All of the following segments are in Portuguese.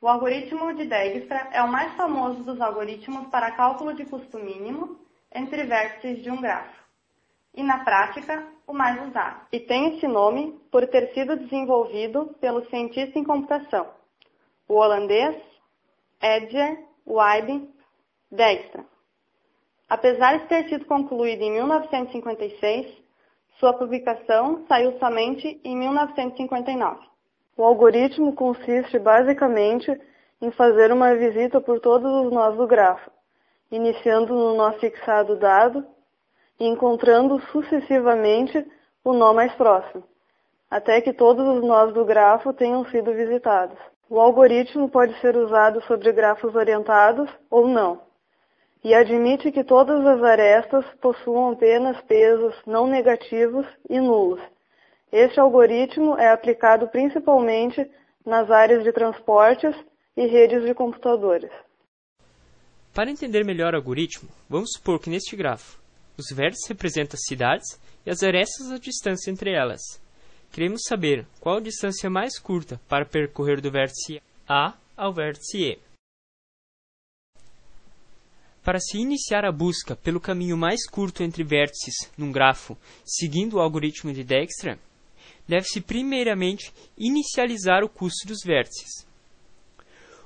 O algoritmo de Dijkstra é o mais famoso dos algoritmos para cálculo de custo mínimo entre vértices de um grafo, e na prática, o mais usado. E tem esse nome por ter sido desenvolvido pelo cientista em computação, o holandês Edger Wybden Dijkstra. Apesar de ter sido concluído em 1956, sua publicação saiu somente em 1959. O algoritmo consiste basicamente em fazer uma visita por todos os nós do grafo, iniciando no nó fixado dado e encontrando sucessivamente o nó mais próximo, até que todos os nós do grafo tenham sido visitados. O algoritmo pode ser usado sobre grafos orientados ou não, e admite que todas as arestas possuam apenas pesos não negativos e nulos. Este algoritmo é aplicado principalmente nas áreas de transportes e redes de computadores. Para entender melhor o algoritmo, vamos supor que neste grafo, os vértices representam as cidades e as arestas a distância entre elas. Queremos saber qual a distância mais curta para percorrer do vértice A ao vértice E. Para se iniciar a busca pelo caminho mais curto entre vértices num grafo, seguindo o algoritmo de Dijkstra, deve-se primeiramente inicializar o custo dos vértices.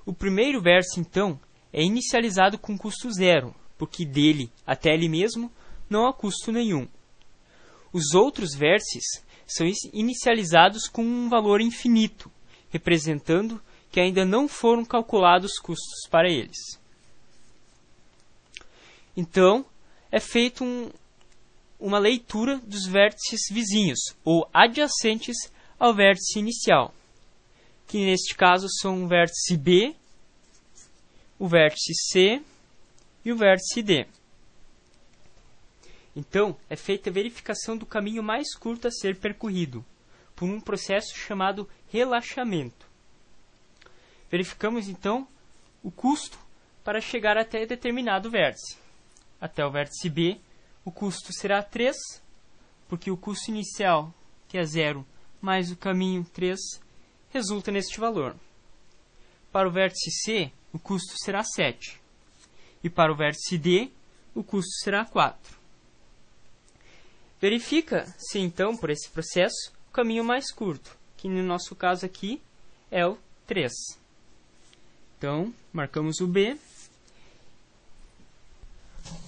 O primeiro vértice, então, é inicializado com custo zero, porque dele até ele mesmo não há custo nenhum. Os outros vértices são inicializados com um valor infinito, representando que ainda não foram calculados custos para eles. Então, é feita uma leitura dos vértices vizinhos, ou adjacentes ao vértice inicial, que neste caso são o vértice B, o vértice C e o vértice D. Então, é feita a verificação do caminho mais curto a ser percorrido, por um processo chamado relaxamento. Verificamos, então, o custo para chegar até determinado vértice. Até o vértice B, o custo será 3, porque o custo inicial, que é 0, mais o caminho 3, resulta neste valor. Para o vértice C, o custo será 7. E para o vértice D, o custo será 4. Verifica-se, então, por esse processo, o caminho mais curto, que no nosso caso aqui é o 3. Então, marcamos o B.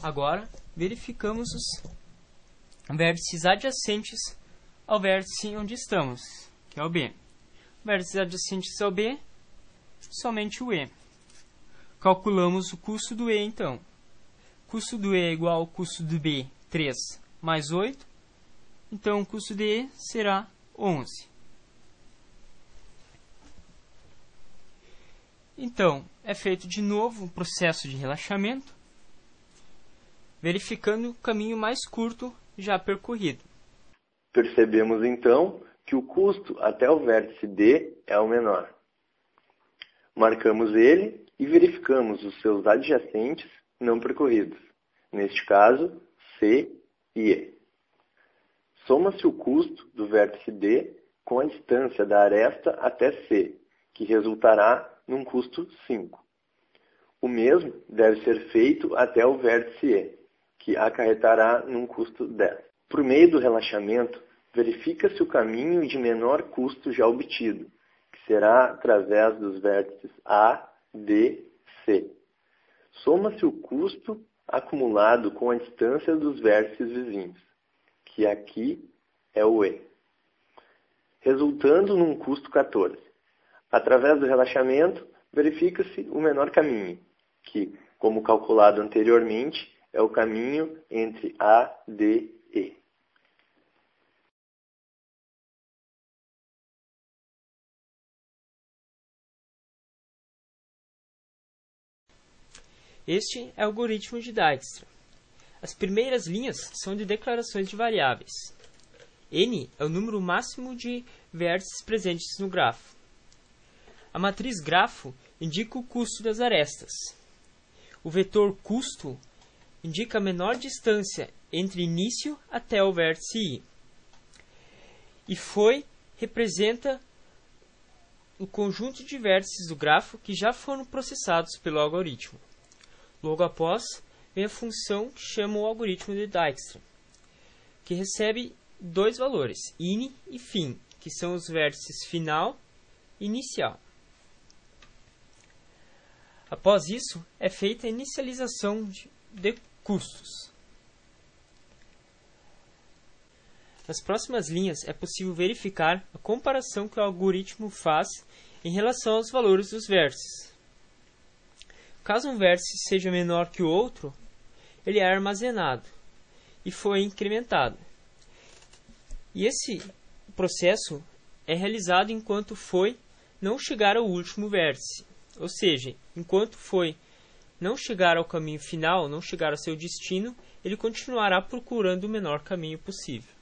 Agora, verificamos os vértices adjacentes ao vértice onde estamos, que é o B. Vértices adjacentes ao B, somente o E. Calculamos o custo do E, então. O custo do E é igual ao custo do B, 3, mais 8. Então, o custo de E será 11. Então, é feito de novo um processo de relaxamento, verificando o caminho mais curto já percorrido. Percebemos, então, que o custo até o vértice D é o menor. Marcamos ele e verificamos os seus adjacentes não percorridos, neste caso, C e E. Soma-se o custo do vértice D com a distância da aresta até C, que resultará num custo 5. O mesmo deve ser feito até o vértice E, que acarretará num custo 10. Por meio do relaxamento, verifica-se o caminho de menor custo já obtido, que será através dos vértices A, D, C. Soma-se o custo acumulado com a distância dos vértices vizinhos, que aqui é o E, resultando num custo 14. Através do relaxamento, verifica-se o menor caminho, que, como calculado anteriormente, é o caminho entre A, D e E. Este é o algoritmo de Dijkstra. As primeiras linhas são de declarações de variáveis. N é o número máximo de vértices presentes no grafo. A matriz grafo indica o custo das arestas. O vetor custo indica a menor distância entre início até o vértice I. E foi representa o conjunto de vértices do grafo que já foram processados pelo algoritmo. Logo após, vem a função que chama o algoritmo de Dijkstra, que recebe dois valores, in e fin, que são os vértices final e inicial. Após isso, é feita a inicialização de custos. Nas próximas linhas, é possível verificar a comparação que o algoritmo faz em relação aos valores dos vértices. Caso um vértice seja menor que o outro, ele é armazenado e foi incrementado. E esse processo é realizado enquanto foi não chegar ao último vértice. Ou seja, enquanto foi não chegar ao caminho final, não chegar ao seu destino, ele continuará procurando o menor caminho possível.